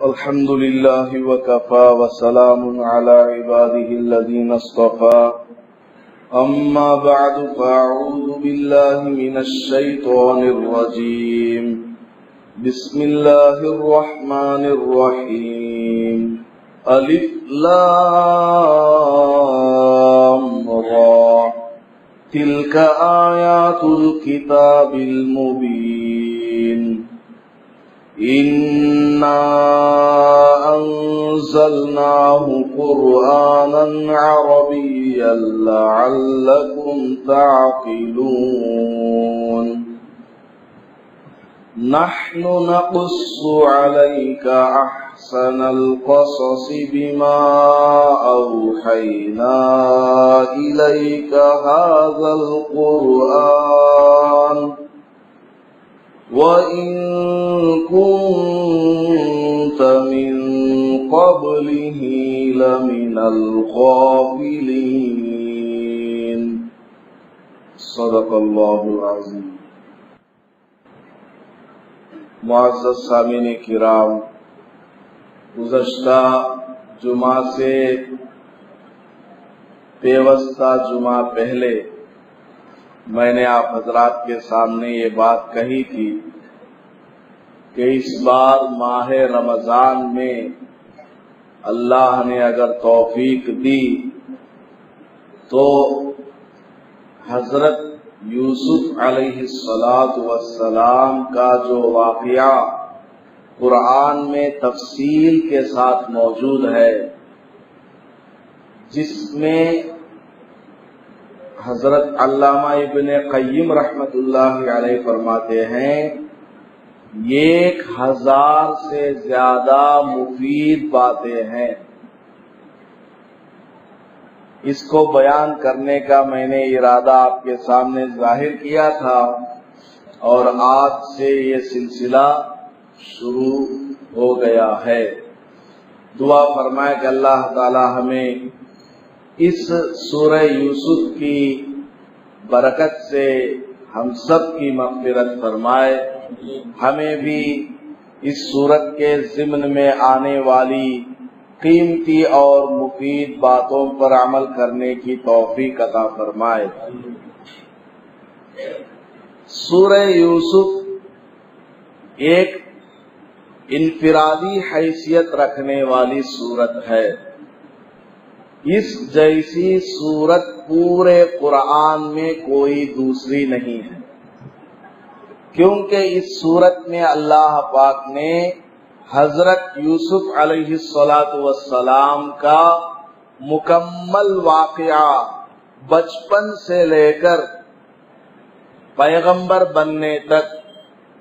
الحمد لله وكفى وسلام على عباده الذين اصطفى أما بعد فأعوذ بالله من الشيطان الرجيم بسم الله الرحمن الرحيم ألف لام را تلك آيات الكتاب المبين إنا أنزلناه قرآنا عربيا لعلكم تعقلون نحن نقص عليك أحسن القصص بما أوحينا إليك هذا القرآن وَإِن كُنتَ مِن قَبْلِهِ لَمِنَ الْغَافِلِينَ صدق اللہ العظیم۔ معزز سامعین کرام، گزشتہ جمعہ سے پیوستہ جمعہ پہلے میں نے آپ حضرات کے سامنے یہ بات کہی تھی کہ اس بار ماہ رمضان میں اللہ نے اگر توفیق دی تو حضرت یوسف علیہ السلام کا جو واقعہ قرآن میں تفصیل کے ساتھ موجود ہے، جس میں حضرت علامہ ابن قیم رحمت اللہ علیہ فرماتے ہیں 1000 سے زیادہ مفید باتیں ہیں۔ اس کو بیان کرنے کا میں نے ارادہ آپ کے سامنے ظاہر کیا تھا، اور آج سے یہ سلسلہ شروع ہو گیا ہے۔ دعا فرمائے کہ اللہ تعالی ہمیں اس سورہ یوسف کی برکت سے ہم سب کی مغفرت فرمائے، ہمیں بھی اس سورت کے ضمن میں آنے والی قیمتی اور مفید باتوں پر عمل کرنے کی توفیق عطا فرمائے۔ سورہ یوسف ایک انفرادی حیثیت رکھنے والی سورت ہے۔ اس جیسی سورت پورے قرآن میں کوئی دوسری نہیں ہے، کیونکہ اس سورت میں اللہ پاک نے حضرت یوسف علیہ السلام کا مکمل واقعہ بچپن سے لے کر پیغمبر بننے تک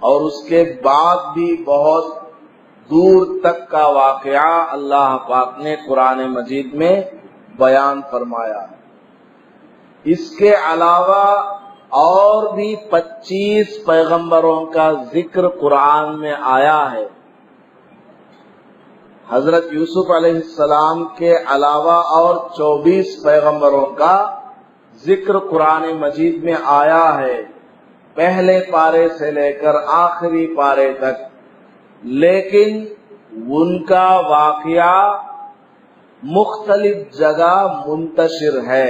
اور اس کے بعد بھی بہت دور تک کا واقعہ اللہ پاک نے قرآن مجید میں بیان فرمایا۔ اس کے علاوہ اور بھی 25 پیغمبروں کا ذکر قرآن میں آیا ہے۔ حضرت یوسف علیہ السلام کے علاوہ اور 24 پیغمبروں کا ذکر قرآن مجید میں آیا ہے، پہلے پارے سے لے کر آخری پارے تک، لیکن ان کا واقعہ مختلف جگہ منتشر ہے۔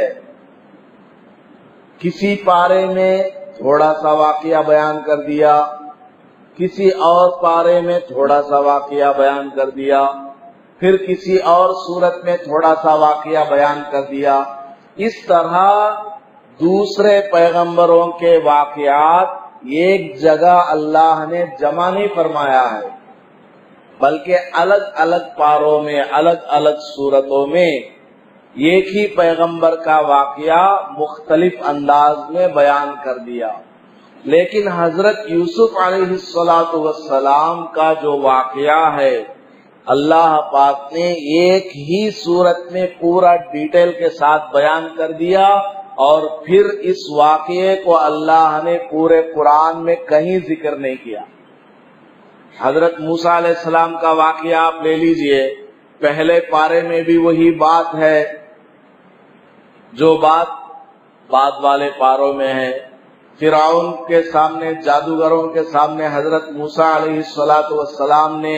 کسی پارے میں تھوڑا سا واقعہ بیان کر دیا، کسی اور پارے میں تھوڑا سا واقعہ بیان کر دیا، پھر کسی اور صورت میں تھوڑا سا واقعہ بیان کر دیا۔ اس طرح دوسرے پیغمبروں کے واقعات ایک جگہ اللہ نے جمع نہیں فرمایا ہے، بلکہ الگ الگ پاروں میں الگ الگ صورتوں میں ایک ہی پیغمبر کا واقعہ مختلف انداز میں بیان کر دیا۔ لیکن حضرت یوسف علیہ السلام کا جو واقعہ ہے، اللہ پاک نے ایک ہی صورت میں پورا ڈیٹیل کے ساتھ بیان کر دیا، اور پھر اس واقعے کو اللہ نے پورے قرآن میں کہیں ذکر نہیں کیا۔ حضرت موسیٰ علیہ السلام کا واقعہ آپ لے لیجئے، پہلے پارے میں بھی وہی بات ہے جو بات بعد والے پاروں میں ہے۔ فرعون کے سامنے، جادوگروں کے سامنے حضرت موسیٰ علیہ السلام نے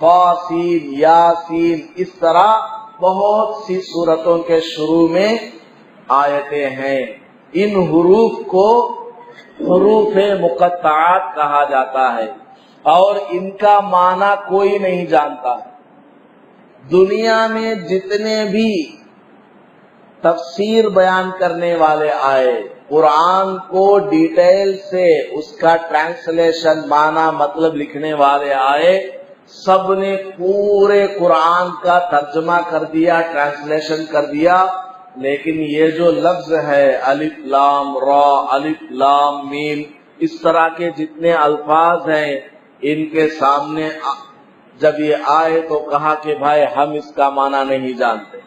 فاسین یاسین، اس طرح بہت سی سورتوں کے شروع میں آیتیں ہیں. ان حروف کو حروف مقطعات کہا جاتا ہے اور ان کا معنی کوئی نہیں جانتا. دنیا میں جتنے بھی تفسیر بیان کرنے والے آئے، قرآن کو ڈیٹیل سے اس کا ٹرانسلیشن معنی مطلب لکھنے والے آئے، سب نے پورے قرآن کا ترجمہ کر دیا، ٹرانسلیشن کر دیا، لیکن یہ جو لفظ ہے الف لام را، الف لام میم، اس طرح کے جتنے الفاظ ہیں، ان کے سامنے جب یہ آئے تو کہا کہ بھائی ہم اس کا معنی نہیں جانتے.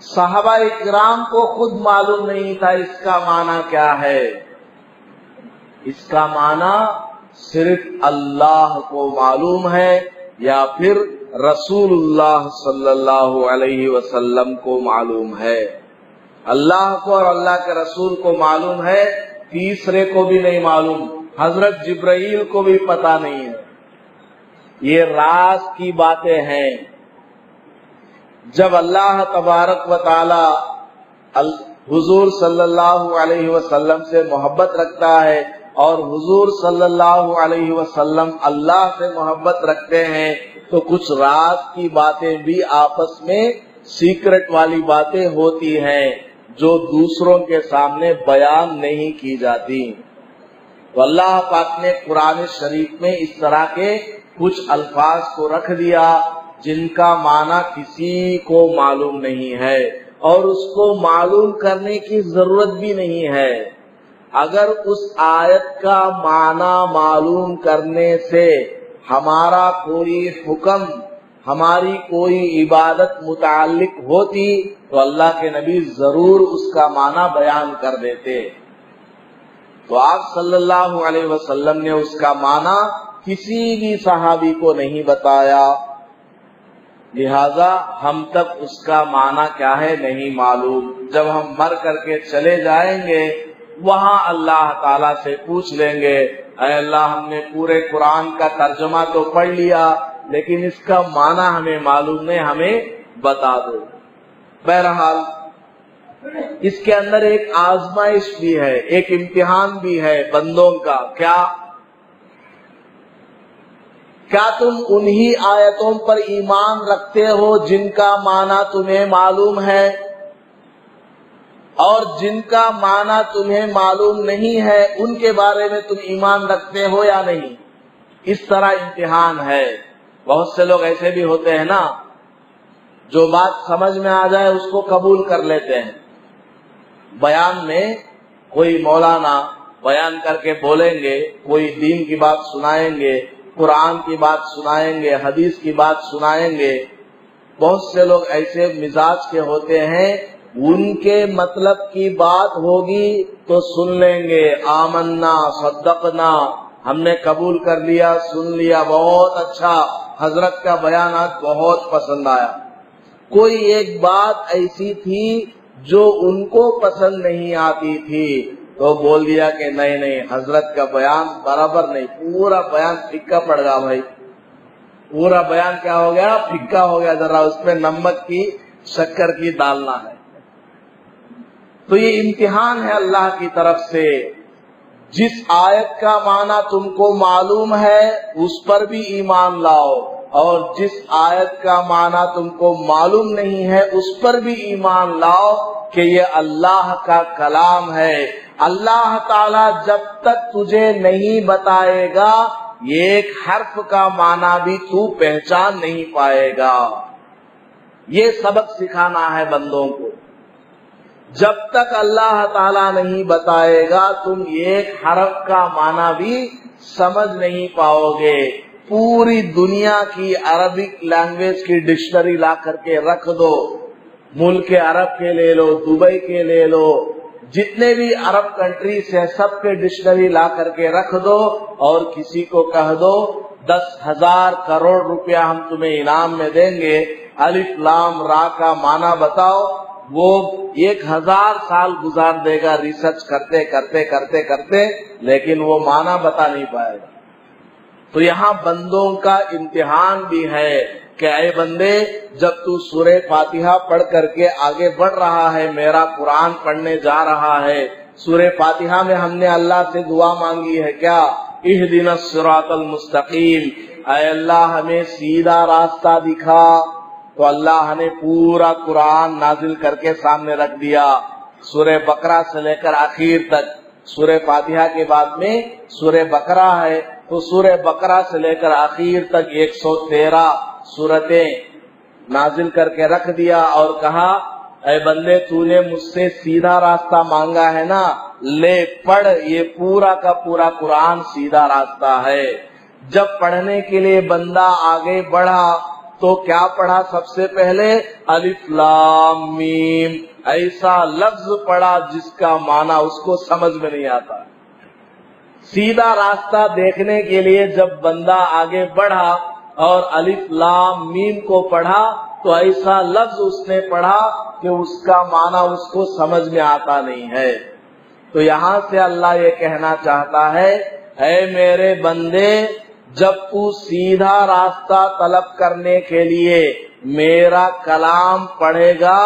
صحابہ اکرام کو خود معلوم نہیں تھا اس کا معنی کیا ہے. اس کا معنی صرف اللہ کو معلوم ہے یا پھر رسول اللہ صلی اللہ علیہ وسلم کو معلوم ہے. اللہ کو اور اللہ کے رسول کو معلوم ہے، تیسرے کو بھی نہیں معلوم، حضرت جبرائیل کو بھی پتہ نہیں ہے. یہ راز کی باتیں ہیں. جب اللہ تبارک و تعالی حضور صلی اللہ علیہ وسلم سے محبت رکھتا ہے اور حضور صلی اللہ علیہ وسلم اللہ سے محبت رکھتے ہیں تو کچھ راز کی باتیں بھی آپس میں سیکرٹ والی باتیں ہوتی ہیں جو دوسروں کے سامنے بیان نہیں کی جاتی. تو اللہ پاک نے قرآن شریف میں اس طرح کے کچھ الفاظ کو رکھ دیا جن کا معنی کسی کو معلوم نہیں ہے اور اس کو معلوم کرنے کی ضرورت بھی نہیں ہے. اگر اس آیت کا معنی معلوم کرنے سے ہمارا کوئی حکم، ہماری کوئی عبادت متعلق ہوتی تو اللہ کے نبی ضرور اس کا معنی بیان کر دیتے. تو آپ صلی اللہ علیہ وسلم نے اس کا معنی کسی بھی صحابی کو نہیں بتایا، لہذا ہم تک اس کا معنی کیا ہے نہیں معلوم. جب ہم مر کر کے چلے جائیں گے وہاں اللہ تعالیٰ سے پوچھ لیں گے، اے اللہ ہم نے پورے قرآن کا ترجمہ تو پڑھ لیا لیکن اس کا معنی ہمیں معلوم نہیں، ہمیں بتا دو. بہرحال اس کے اندر ایک آزمائش بھی ہے، ایک امتحان بھی ہے بندوں کا. کیا تم انہی آیتوں پر ایمان رکھتے ہو جن کا معنی تمہیں معلوم ہے، اور جن کا معنی تمہیں معلوم نہیں ہے ان کے بارے میں تم ایمان رکھتے ہو یا نہیں؟ اس طرح امتحان ہے. بہت سے لوگ ایسے بھی ہوتے ہیں نا، جو بات سمجھ میں آ جائے اس کو قبول کر لیتے ہیں. بیان میں کوئی مولانا بیان کر کے بولیں گے، کوئی دین کی بات سنائیں گے، قرآن کی بات سنائیں گے، حدیث کی بات سنائیں گے. بہت سے لوگ ایسے مزاج کے ہوتے ہیں، ان کے مطلب کی بات ہوگی تو سن لیں گے، آمنا صدقنا، ہم نے قبول کر لیا، سن لیا، بہت اچھا، حضرت کا بیانات بہت پسند آیا. کوئی ایک بات ایسی تھی جو ان کو پسند نہیں آتی تھی تو بول دیا کہ نہیں نہیں حضرت کا بیان برابر نہیں، پورا بیان پھیکا پڑ گیا بھائی، پورا بیان کیا ہو گیا؟ پھیکا ہو گیا، ذرا اس پہ نمک کی شکر کی ڈالنا ہے. تو یہ امتحان ہے اللہ کی طرف سے. جس آیت کا معنی تم کو معلوم ہے اس پر بھی ایمان لاؤ، اور جس آیت کا معنی تم کو معلوم نہیں ہے اس پر بھی ایمان لاؤ کہ یہ اللہ کا کلام ہے. اللہ تعالی جب تک تجھے نہیں بتائے گا ایک حرف کا معنی بھی تو پہچان نہیں پائے گا. یہ سبق سکھانا ہے بندوں کو. جب تک اللہ تعالیٰ نہیں بتائے گا تم ایک حرف کا معنی بھی سمجھ نہیں پاؤ گے. پوری دنیا کی عربک لینگویج کی ڈکشنری لا کر کے رکھ دو، ملک عرب کے لے لو، دبئی کے لے لو، جتنے بھی عرب کنٹریز ہیں سب کے ڈکشنری لا کر کے رکھ دو اور کسی کو کہہ دو 10,000 کروڑ روپیہ ہم تمہیں انعام میں دیں گے، الف لام را کا معنی بتاؤ. وہ 1,000 سال گزار دے گا ریسرچ کرتے کرتے کرتے کرتے، لیکن وہ معنی بتا نہیں پائے گا. تو یہاں بندوں کا امتحان بھی ہے کہ اے بندے، جب تو سورہ فاتحہ پڑھ کر کے آگے بڑھ رہا ہے، میرا قرآن پڑھنے جا رہا ہے، سورہ فاتحہ میں ہم نے اللہ سے دعا مانگی ہے کیا؟ اہدنا الصراط المستقیم، اے اللہ ہمیں سیدھا راستہ دکھا، تو اللہ نے پورا قرآن نازل کر کے سامنے رکھ دیا، سورہ بقرہ سے لے کر آخر تک۔ سورہ فاتحہ کے بعد میں سورہ بقرہ ہے، تو سورہ بقرہ سے لے کر آخر تک 113 سورتیں نازل کر کے رکھ دیا، اور کہا اے بندے، تو نے مجھ سے سیدھا راستہ مانگا ہے نا، لے پڑھ، یہ پورا کا پورا قرآن سیدھا راستہ ہے۔ جب پڑھنے کے لیے بندہ آگے بڑھا تو کیا پڑھا؟ سب سے پہلے الف لام میم، ایسا لفظ پڑھا جس کا معنی اس کو سمجھ میں نہیں آتا۔ سیدھا راستہ دیکھنے کے لیے جب بندہ آگے بڑھا اور الف لام میم کو پڑھا تو ایسا لفظ اس نے پڑھا کہ اس کا معنی اس کو سمجھ میں آتا نہیں ہے۔ تو یہاں سے اللہ یہ کہنا چاہتا ہے، اے میرے بندے، جب تو سیدھا راستہ طلب کرنے کے لیے میرا کلام پڑھے گا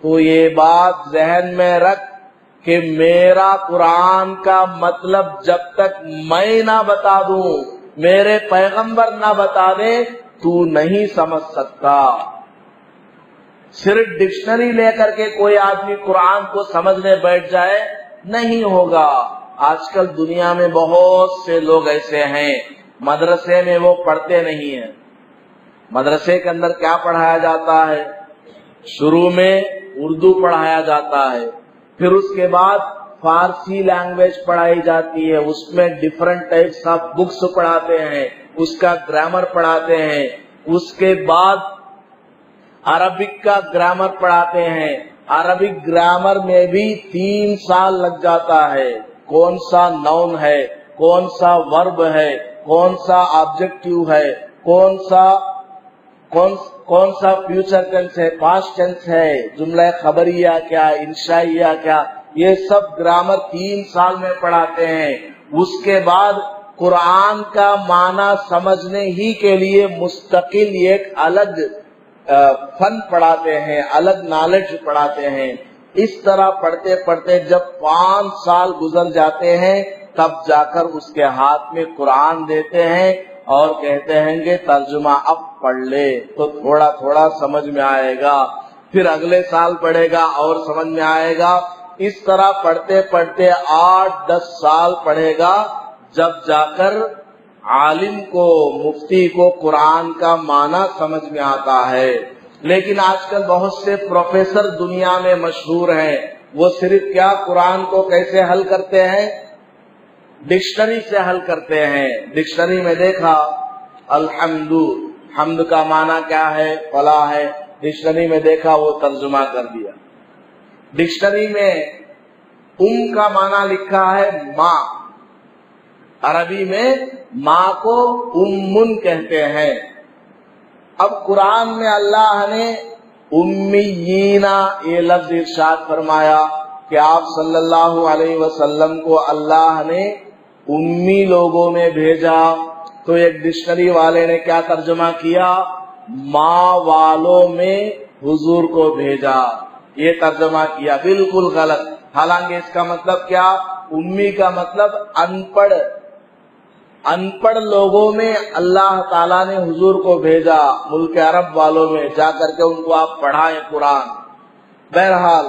تو یہ بات ذہن میں رکھ کہ میرا قرآن کا مطلب جب تک میں نہ بتا دوں، میرے پیغمبر نہ بتا دیں، تو نہیں سمجھ سکتا۔ صرف ڈکشنری لے کر کے کوئی آدمی قرآن کو سمجھنے بیٹھ جائے نہیں ہوگا۔ آج کل دنیا میں بہت سے لوگ ایسے ہیں، مدرسے میں وہ پڑھتے نہیں ہیں۔ مدرسے کے اندر کیا پڑھایا جاتا ہے؟ شروع میں اردو پڑھایا جاتا ہے، پھر اس کے بعد فارسی لینگویج پڑھائی جاتی ہے، اس میں ڈیفرنٹ ٹائپس آف بکس پڑھاتے ہیں، اس کا گرامر پڑھاتے ہیں، اس کے بعد عربک کا گرامر پڑھاتے ہیں۔ عربک گرامر میں بھی 3 سال لگ جاتا ہے، کون سا نون ہے، کون سا ورب ہے، کون سا آبجیکٹیو ہے، کون سا فیوچر ٹینس ہے، پاسٹ ٹینس ہے، جملہ خبریہ کیا، انشائیہ کیا، یہ سب گرامر 3 سال میں پڑھاتے ہیں۔ اس کے بعد قرآن کا معنی سمجھنے ہی کے لیے مستقل ایک الگ فن پڑھاتے ہیں، الگ نالج پڑھاتے ہیں۔ اس طرح پڑھتے پڑھتے جب 5 سال گزر جاتے ہیں تب جا کر اس کے ہاتھ میں قرآن دیتے ہیں اور کہتے ہیں کہ ترجمہ اب پڑھ لے، تو تھوڑا تھوڑا سمجھ میں آئے گا، پھر اگلے سال پڑھے گا اور سمجھ میں آئے گا۔ اس طرح پڑھتے پڑھتے 8-10 سال پڑھے گا، جب جا کر عالم کو، مفتی کو قرآن کا معنی سمجھ میں آتا ہے۔ لیکن آج کل بہت سے پروفیسر دنیا میں مشہور ہیں، وہ صرف کیا قرآن کو کیسے حل کرتے ہیں؟ ڈکشنری سے حل کرتے ہیں۔ ڈکشنری میں دیکھا الحمد، حمد کا معنی کیا ہے؟ فلاں ہے، ڈکشنری میں دیکھا وہ ترجمہ کر دیا۔ ڈکشنری میں کا معنی لکھا ہے ماں، عربی میں ماں کو امن کہتے ہیں۔ اب قرآن میں اللہ نے امیینا یہ لفظ ارشاد فرمایا کہ آپ صلی اللہ علیہ وسلم کو اللہ نے امی لوگوں میں بھیجا، تو ایک ڈکشنری والے نے کیا ترجمہ کیا؟ ماں والوں میں حضور کو بھیجا، یہ ترجمہ کیا، بالکل غلط۔ حالانکہ اس کا مطلب کیا؟ امی کا مطلب ان پڑھ لوگوں میں اللہ تعالیٰ نے حضور کو بھیجا، ملک عرب والوں میں جا کر کے ان کو آپ پڑھائیں قرآن۔ بہرحال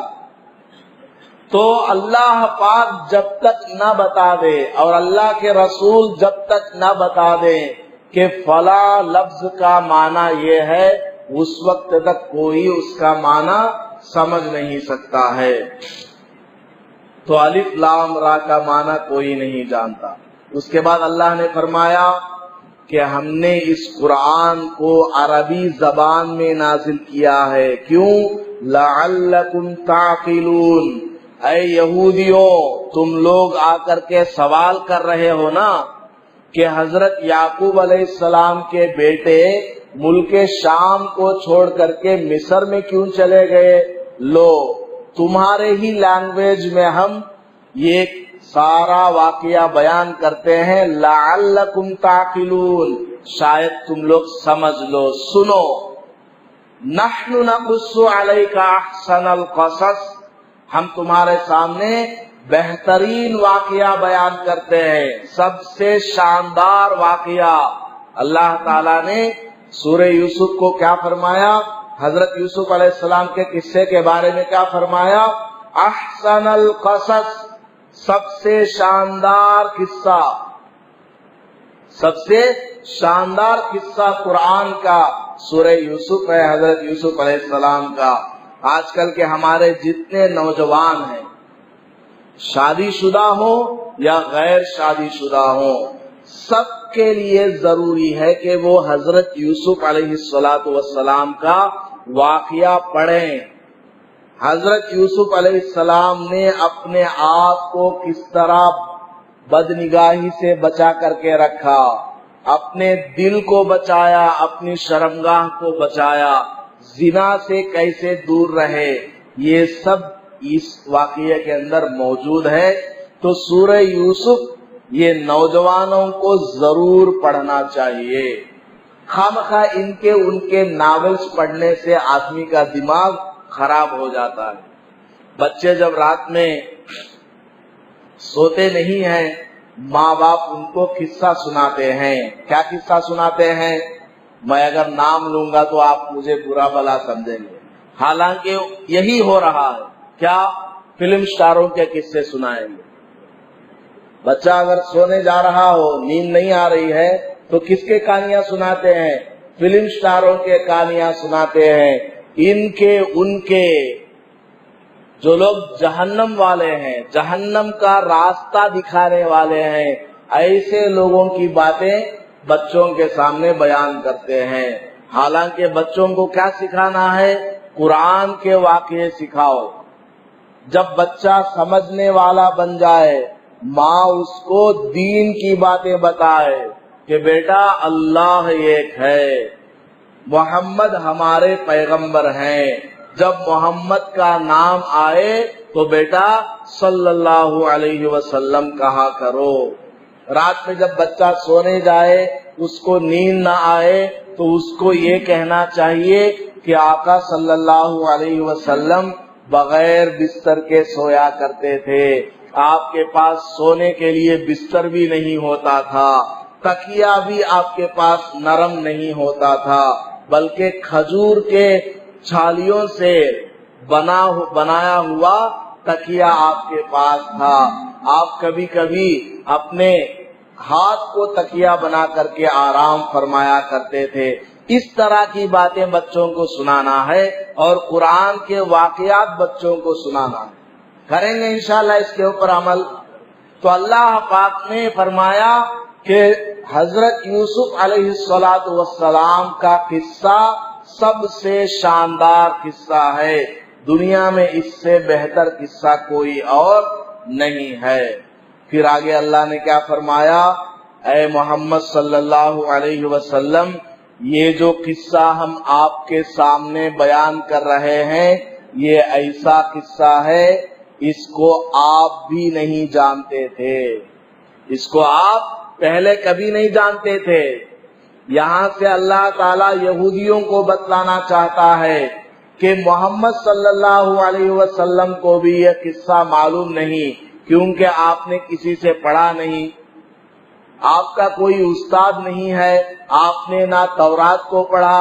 تو اللہ پاک جب تک نہ بتا دے اور اللہ کے رسول جب تک نہ بتا دے کہ فلاں لفظ کا معنی یہ ہے، اس وقت تک کوئی اس کا معنی سمجھ نہیں سکتا ہے۔ تو الف لام را کا معنی کوئی نہیں جانتا۔ اس کے بعد اللہ نے فرمایا کہ ہم نے اس قرآن کو عربی زبان میں نازل کیا ہے، کیوں؟ لعلکم تعقلون، اے یہودیوں، تم لوگ آ کر کے سوال کر رہے ہو نا کہ حضرت یعقوب علیہ السلام کے بیٹے ملک شام کو چھوڑ کر کے مصر میں کیوں چلے گئے؟ لو، تمہارے ہی لینگویج میں ہم یہ سارا واقعہ بیان کرتے ہیں لعلکم تعقلون، شاید تم لوگ سمجھ لو، سنو۔ نحن نقص علیک احسن القصص، ہم تمہارے سامنے بہترین واقعہ بیان کرتے ہیں، سب سے شاندار واقعہ۔ اللہ تعالیٰ نے سورہ یوسف کو کیا فرمایا؟ حضرت یوسف علیہ السلام کے قصے کے بارے میں کیا فرمایا؟ احسن القصص، سب سے شاندار قصہ، سب سے شاندار قصہ قرآن کا سورہ یوسف ہے، حضرت یوسف علیہ السلام کا۔ آج کل کے ہمارے جتنے نوجوان ہیں، شادی شدہ ہوں یا غیر شادی شدہ ہوں، سب کے لیے ضروری ہے کہ وہ حضرت یوسف علیہ السلام کا واقعہ پڑھیں۔ حضرت یوسف علیہ السلام نے اپنے آپ کو کس طرح بدنگاہی سے بچا کر کے رکھا، اپنے دل کو بچایا، اپنی شرمگاہ کو بچایا، زنا سے کیسے دور رہے، یہ سب اس واقعے کے اندر موجود ہے۔ تو سورہ یوسف یہ نوجوانوں کو ضرور پڑھنا چاہیے۔ خامخواہ ان کے ناولز پڑھنے سے آدمی کا دماغ خراب ہو جاتا ہے۔ بچے جب رات میں سوتے نہیں ہیں، ماں باپ ان کو قصہ سناتے ہیں۔ کیا قصہ سناتے ہیں؟ میں اگر نام لوں گا تو آپ مجھے برا بھلا سمجھیں گے، حالانکہ یہی ہو رہا ہے۔ کیا؟ فلم سٹاروں کے قصے سنائیں گے۔ بچہ اگر سونے جا رہا ہو، نیند نہیں آ رہی ہے، تو کس کے کہانیاں سناتے ہیں؟ فلم سٹاروں کے کہانیاں سناتے ہیں۔ ان کے جو لوگ جہنم والے ہیں، جہنم کا راستہ دکھانے والے ہیں، ایسے لوگوں کی باتیں بچوں کے سامنے بیان کرتے ہیں۔ حالانکہ بچوں کو کیا سکھانا ہے؟ قرآن کے واقعے سکھاؤ۔ جب بچہ سمجھنے والا بن جائے، ماں اس کو دین کی باتیں بتائے کہ بیٹا اللہ ایک ہے، محمد ہمارے پیغمبر ہیں، جب محمد کا نام آئے تو بیٹا صلی اللہ علیہ وسلم کہا کرو۔ رات میں جب بچہ سونے جائے، اس کو نیند نہ آئے، تو اس کو یہ کہنا چاہیے کہ آقا صلی اللہ علیہ وسلم بغیر بستر کے سویا کرتے تھے، آپ کے پاس سونے کے لیے بستر بھی نہیں ہوتا تھا، تکیہ بھی آپ کے پاس نرم نہیں ہوتا تھا، بلکہ کھجور کے چھالیوں سے بنایا ہوا تکیہ آپ کے پاس تھا۔ آپ کبھی کبھی اپنے ہاتھ کو تکیہ بنا کر کے آرام فرمایا کرتے تھے۔ اس طرح کی باتیں بچوں کو سنانا ہے، اور قرآن کے واقعات بچوں کو سنانا ہے۔ کریں گے انشاءاللہ اس کے اوپر عمل۔ تو اللہ پاک نے فرمایا کہ حضرت یوسف علیہ السلام کا قصہ سب سے شاندار قصہ ہے، دنیا میں اس سے بہتر قصہ کوئی اور نہیں ہے۔ پھر آگے اللہ نے کیا فرمایا؟ اے محمد صلی اللہ علیہ وسلم، یہ جو قصہ ہم آپ کے سامنے بیان کر رہے ہیں، یہ ایسا قصہ ہے اس کو آپ بھی نہیں جانتے تھے، اس کو آپ پہلے کبھی نہیں جانتے تھے۔ یہاں سے اللہ تعالیٰ یہودیوں کو بتلانا چاہتا ہے کہ محمد صلی اللہ علیہ وسلم کو بھی یہ قصہ معلوم نہیں، کیونکہ آپ نے کسی سے پڑھا نہیں، آپ کا کوئی استاد نہیں ہے، آپ نے نہ تورات کو پڑھا،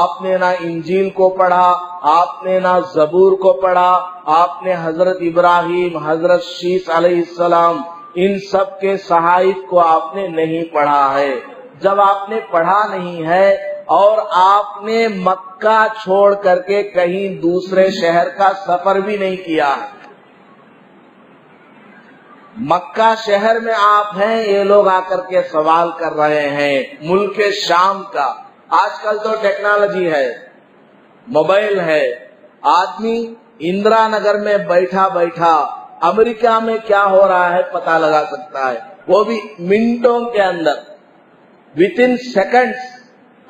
آپ نے نہ انجیل کو پڑھا، آپ نے نہ زبور کو پڑھا، آپ نے حضرت ابراہیم، حضرت شیس علیہ السلام، ان سب کے صحائف کو آپ نے نہیں پڑھا ہے۔ جب آپ نے پڑھا نہیں ہے اور آپ نے مکہ چھوڑ کر کے کہیں دوسرے شہر کا سفر بھی نہیں کیا ہے، مکہ شہر میں آپ ہیں، یہ لوگ آ کر کے سوال کر رہے ہیں ملک شام کا۔ آج کل تو ٹیکنالوجی ہے، موبائل ہے، آدمی اندرا نگر میں بیٹھا بیٹھا امریکہ میں کیا ہو رہا ہے پتہ لگا سکتا ہے، وہ بھی منٹوں کے اندر، وِد ان سیکنڈز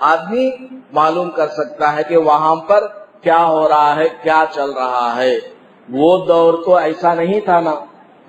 آدمی معلوم کر سکتا ہے کہ وہاں پر کیا ہو رہا ہے، کیا چل رہا ہے۔ وہ دور تو ایسا نہیں تھا نا،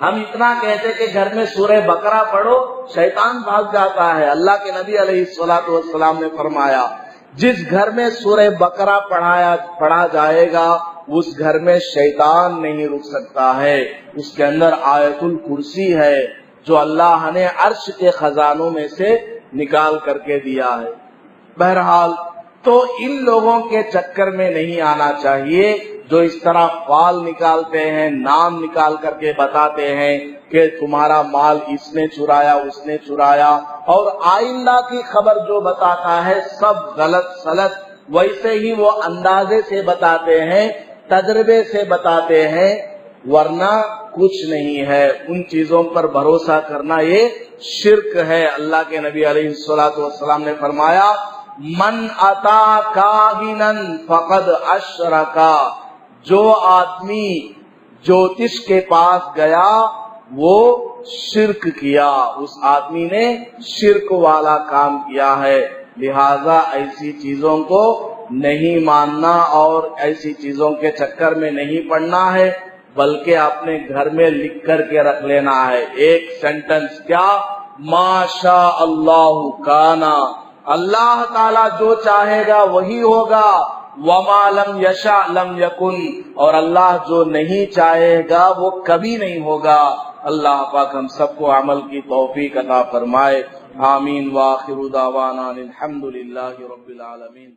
ہم اتنا کہتے کہ گھر میں سورہ بقرہ پڑھو، شیطان بھاگ جاتا ہے۔ اللہ کے نبی علیہ الصلوۃ والسلام نے فرمایا جس گھر میں سورہ بقرہ پڑھا جائے گا اس گھر میں شیطان نہیں رک سکتا ہے۔ اس کے اندر آیت الکرسی ہے جو اللہ نے عرش کے خزانوں میں سے نکال کر کے دیا ہے۔ بہرحال تو ان لوگوں کے چکر میں نہیں آنا چاہیے جو اس طرح فال نکالتے ہیں، نام نکال کر کے بتاتے ہیں کہ تمہارا مال اس نے چرایا، اس نے چرایا، اور آئندہ کی خبر جو بتاتا ہے سب غلط سلط، ویسے ہی وہ اندازے سے بتاتے ہیں، تجربے سے بتاتے ہیں، ورنہ کچھ نہیں ہے۔ ان چیزوں پر بھروسہ کرنا یہ شرک ہے۔ اللہ کے نبی علیہ الصلوۃ والسلام نے فرمایا من اتا کاہنا فقد اشرکا، جو آدمی جوتش کے پاس گیا وہ شرک کیا، اس آدمی نے شرک والا کام کیا ہے۔ لہذا ایسی چیزوں کو نہیں ماننا اور ایسی چیزوں کے چکر میں نہیں پڑنا ہے، بلکہ اپنے گھر میں لکھ کر کے رکھ لینا ہے۔ ایک سینٹنس کیا؟ ما شاء اللہ کانا، اللہ تعالیٰ جو چاہے گا وہی ہوگا، وما لم یشاء لم یکن، اور اللہ جو نہیں چاہے گا وہ کبھی نہیں ہوگا۔ اللہ پاک ہم سب کو عمل کی توفیق عطا فرمائے، آمین۔ وآخر دعوانا الحمد للہ رب العالمین۔